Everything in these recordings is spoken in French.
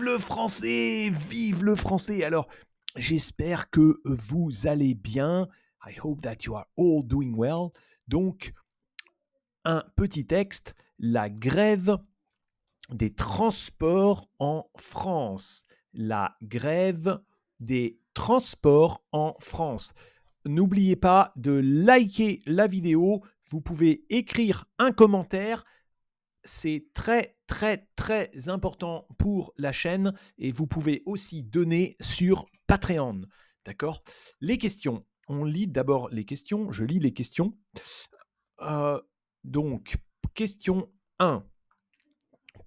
le français! Vive le français! Alors, j'espère que vous allez bien. I hope that you are all doing well. Donc, un petit texte, la grève des transports en France. La grève des transports en France. N'oubliez pas de liker la vidéo. Vous pouvez écrire un commentaire. C'est très, très, très important pour la chaîne et vous pouvez aussi donner sur Patreon. D'accord? Les questions. On lit d'abord les questions. Je lis les questions. Donc, question 1.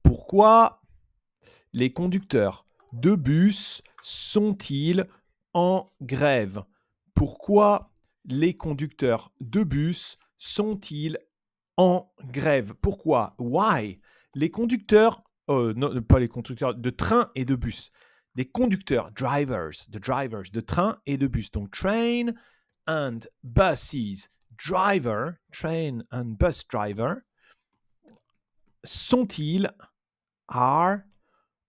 Pourquoi les conducteurs de bus sont-ils en grève? Pourquoi les conducteurs de bus sont-ils en grève? Pourquoi? Why? Les conducteurs, non, pas les conducteurs, de train et de bus. Des conducteurs, drivers, de train et de bus. Donc, train and buses. Driver, train and bus driver, sont-ils, are,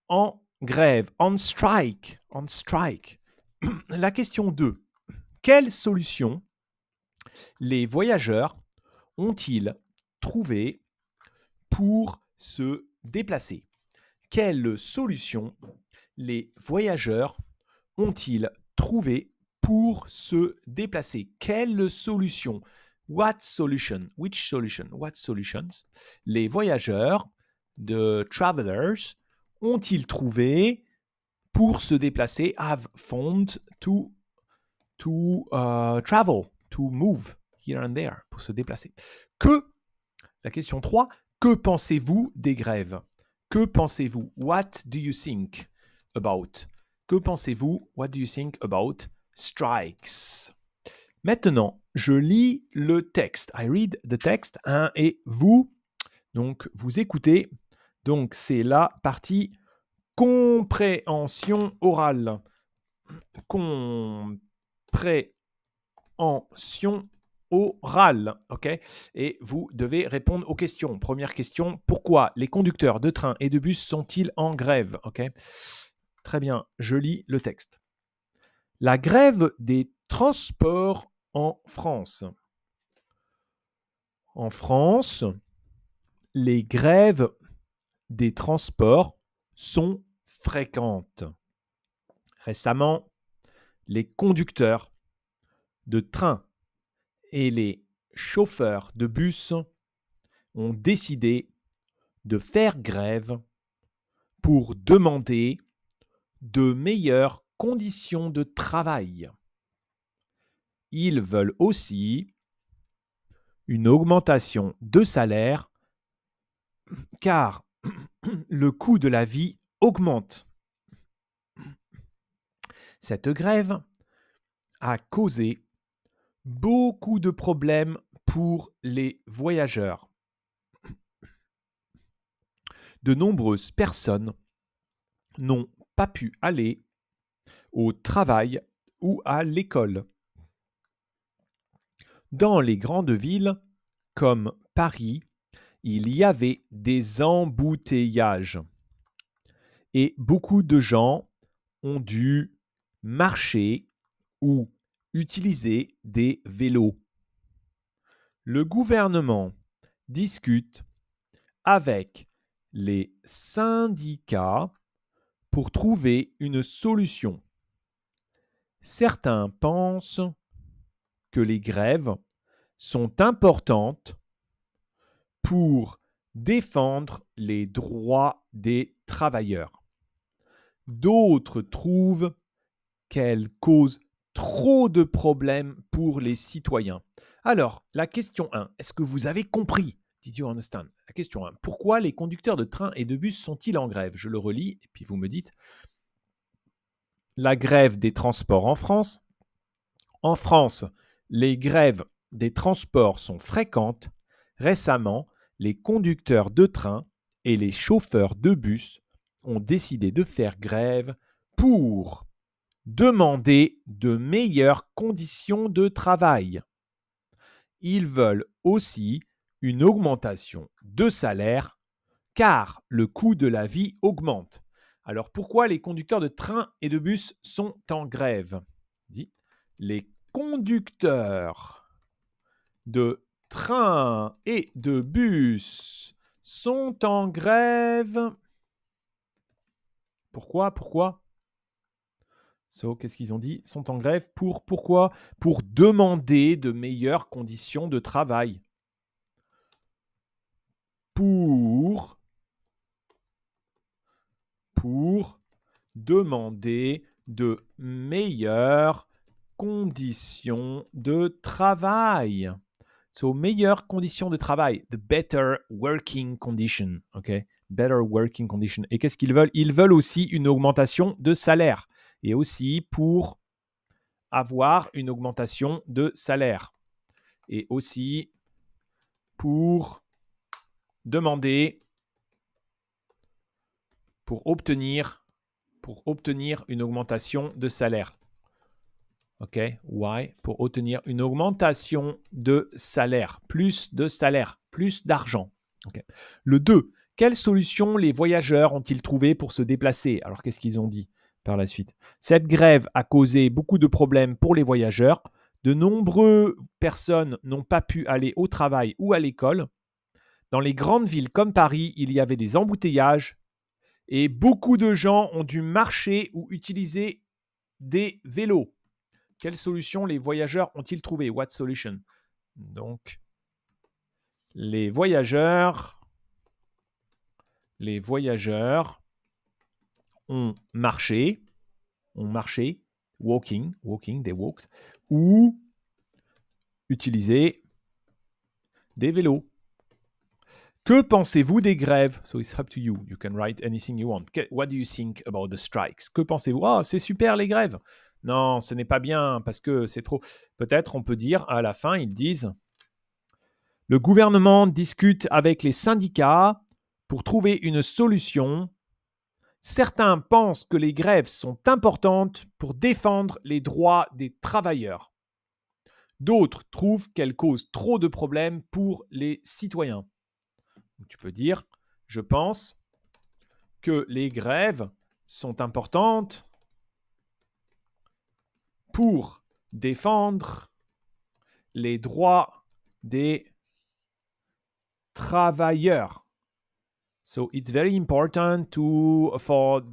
en grève, on strike, on strike. La question 2. Quelle solution les voyageurs ont-ils trouvé pour se déplacer? Quelle solution les voyageurs ont-ils trouvé pour se déplacer? Quelle solution? What solution? Which solution? What solutions? Les voyageurs, the travelers, ont-ils trouvé pour se déplacer? Have found to travel, to move here and there, pour se déplacer. La question 3, que pensez-vous des grèves? Que pensez-vous? What do you think about? Que pensez-vous? What do you think about strikes? Maintenant, je lis le texte. I read the text. Et vous, donc, vous écoutez. Donc, c'est la partie compréhension orale. Compréhension orale, ok? Et vous devez répondre aux questions. Première question, pourquoi les conducteurs de train et de bus sont-ils en grève, ok? Très bien, je lis le texte. La grève des transports en France. En France, les grèves des transports sont fréquentes. Récemment, les conducteurs de train et les chauffeurs de bus ont décidé de faire grève pour demander de meilleures conditions de travail. Ils veulent aussi une augmentation de salaire car le coût de la vie augmente. Cette grève a causé beaucoup de problèmes pour les voyageurs. De nombreuses personnes n'ont pas pu aller au travail ou à l'école. Dans les grandes villes comme Paris, il y avait des embouteillages et beaucoup de gens ont dû marcher ou utiliser des vélos. Le gouvernement discute avec les syndicats pour trouver une solution. Certains pensent que les grèves sont importantes pour défendre les droits des travailleurs. D'autres trouvent qu'elles causent trop de problèmes pour les citoyens. Alors, la question 1, est-ce que vous avez compris? Did you understand? La question 1, pourquoi les conducteurs de train et de bus sont-ils en grève? Je le relis et puis vous me dites. La grève des transports en France. En France, les grèves des transports sont fréquentes. Récemment, les conducteurs de train et les chauffeurs de bus ont décidé de faire grève pour demander de meilleures conditions de travail. Ils veulent aussi une augmentation de salaire car le coût de la vie augmente. Alors, pourquoi les conducteurs de train et de bus sont en grève? Dit, les conducteurs de train et de bus sont en grève. Pourquoi? So, qu'est-ce qu'ils ont dit? Sont en grève pourquoi? Pour demander de meilleures conditions de travail. Pour demander de meilleures conditions de travail. So, meilleures conditions de travail. The better working condition. OK? Better working condition. Et qu'est-ce qu'ils veulent? Ils veulent aussi une augmentation de salaire. Et aussi pour avoir une augmentation de salaire. Et aussi pour demander, pour obtenir une augmentation de salaire. OK? Why? Pour obtenir une augmentation de salaire. Plus de salaire, plus d'argent. Okay. Le 2. Quelle solution les voyageurs ont-ils trouvé pour se déplacer? Alors, qu'est-ce qu'ils ont dit par la suite? Cette grève a causé beaucoup de problèmes pour les voyageurs. De nombreuses personnes n'ont pas pu aller au travail ou à l'école. Dans les grandes villes comme Paris, il y avait des embouteillages et beaucoup de gens ont dû marcher ou utiliser des vélos. Quelle solution les voyageurs ont-ils trouvé? What solution? Donc, les voyageurs ont marché, walking, they walked, ou utilisé des vélos. Que pensez-vous des grèves? So it's up to you. You can write anything you want. What do you think about the strikes? Que pensez-vous? Oh, c'est super les grèves. Non, ce n'est pas bien parce que c'est trop. Peut-être on peut dire à la fin, ils disent le gouvernement discute avec les syndicats pour trouver une solution. Certains pensent que les grèves sont importantes pour défendre les droits des travailleurs. D'autres trouvent qu'elles causent trop de problèmes pour les citoyens. Tu peux dire, je pense que les grèves sont importantes pour défendre les droits des travailleurs. So it's very important for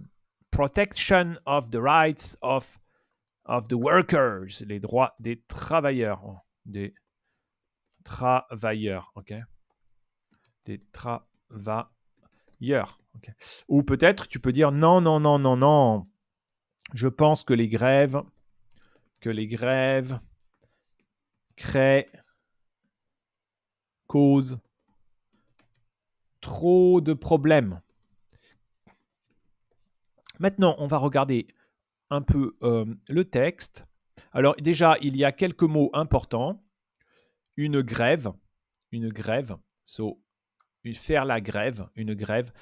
protection of the rights of the workers, les droits des travailleurs, ok? Des travailleurs, ok? Ou peut-être tu peux dire non, je pense que les grèves causent trop de problèmes. Maintenant, on va regarder un peu le texte. Alors déjà, il y a quelques mots importants. Une grève. So, faire la grève. Une grève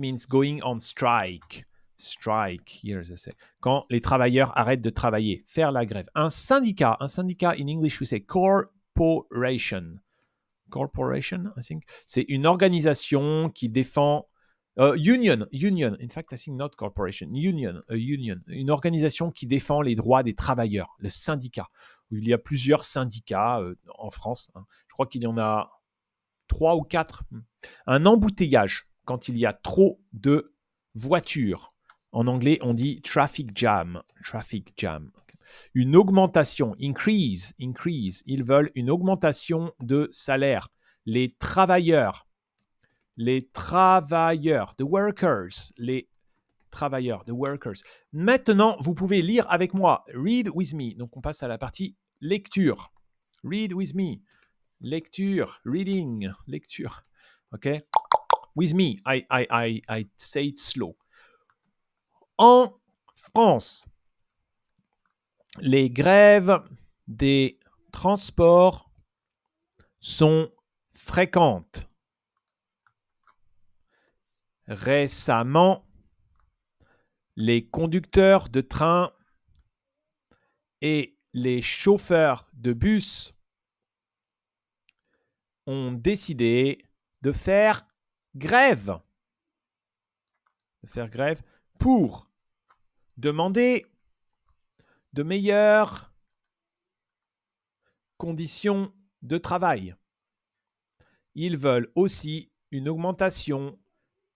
means going on strike. Strike, here they say. Quand les travailleurs arrêtent de travailler. Faire la grève. Un syndicat, in English we say corporation. Corporation, I think. C'est une organisation qui défend union. In fact, I think not corporation. Union. Une organisation qui défend les droits des travailleurs. Le syndicat. Il y a plusieurs syndicats en France. Hein. Je crois qu'il y en a 3 ou 4. Un embouteillage, quand il y a trop de voitures. En anglais, on dit traffic jam. Une augmentation, increase. Ils veulent une augmentation de salaire. Les travailleurs, the workers, Maintenant, vous pouvez lire avec moi. Read with me. Donc, on passe à la partie lecture. Read with me. Lecture, reading, lecture. OK? With me. I say it slow. En France, les grèves des transports sont fréquentes. Récemment, les conducteurs de train et les chauffeurs de bus ont décidé de faire grève. pour demander de meilleures conditions de travail. Ils veulent aussi une augmentation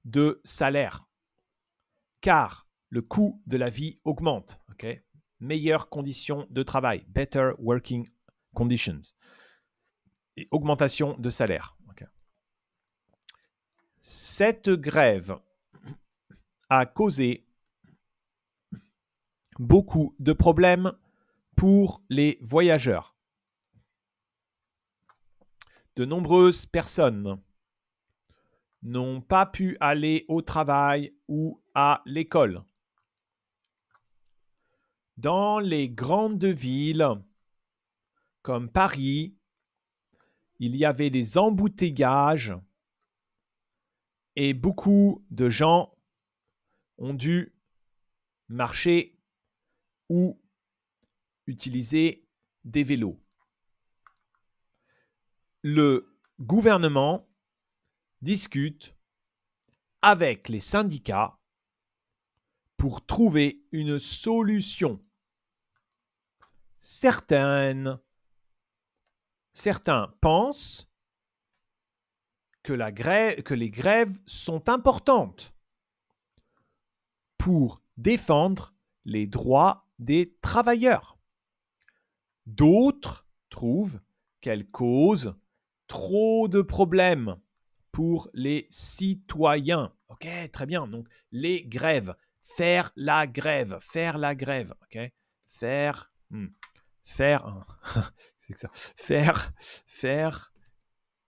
de salaire, car le coût de la vie augmente. Okay? Meilleures conditions de travail, better working conditions, et augmentation de salaire. Okay? Cette grève a causé beaucoup de problèmes pour les voyageurs. De nombreuses personnes n'ont pas pu aller au travail ou à l'école. Dans les grandes villes comme Paris, il y avait des embouteillages et beaucoup de gens ont dû marcher ou utiliser des vélos. Le gouvernement discute avec les syndicats pour trouver une solution. Certains pensent que les grèves sont importantes pour défendre les droits des travailleurs. D'autres trouvent qu'elles causent trop de problèmes pour les citoyens. Ok, très bien. Donc, les grèves. Faire la grève. Faire la grève. Ok. Faire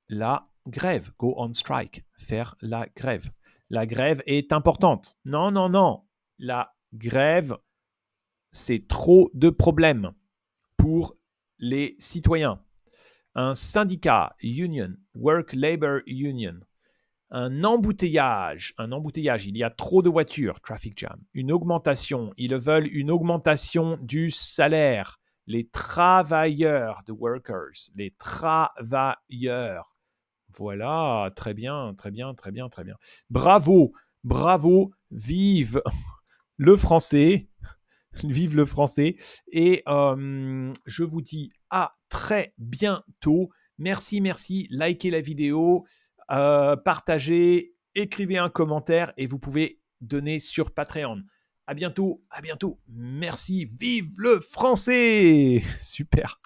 la grève. Go on strike. Faire la grève. La grève est importante. Non, non, non. La grève, c'est trop de problèmes pour les citoyens. Un syndicat, union, work labor union, un embouteillage, il y a trop de voitures, traffic jam, une augmentation, ils veulent une augmentation du salaire, les travailleurs, the workers, les travailleurs. Voilà, très bien, très bien, très bien, très bien. Bravo, bravo, vive le français. Vive le français. Et je vous dis à très bientôt. Merci, merci. Likez la vidéo, partagez, écrivez un commentaire et vous pouvez donner sur Patreon. À bientôt, à bientôt. Merci. Vive le français. Super.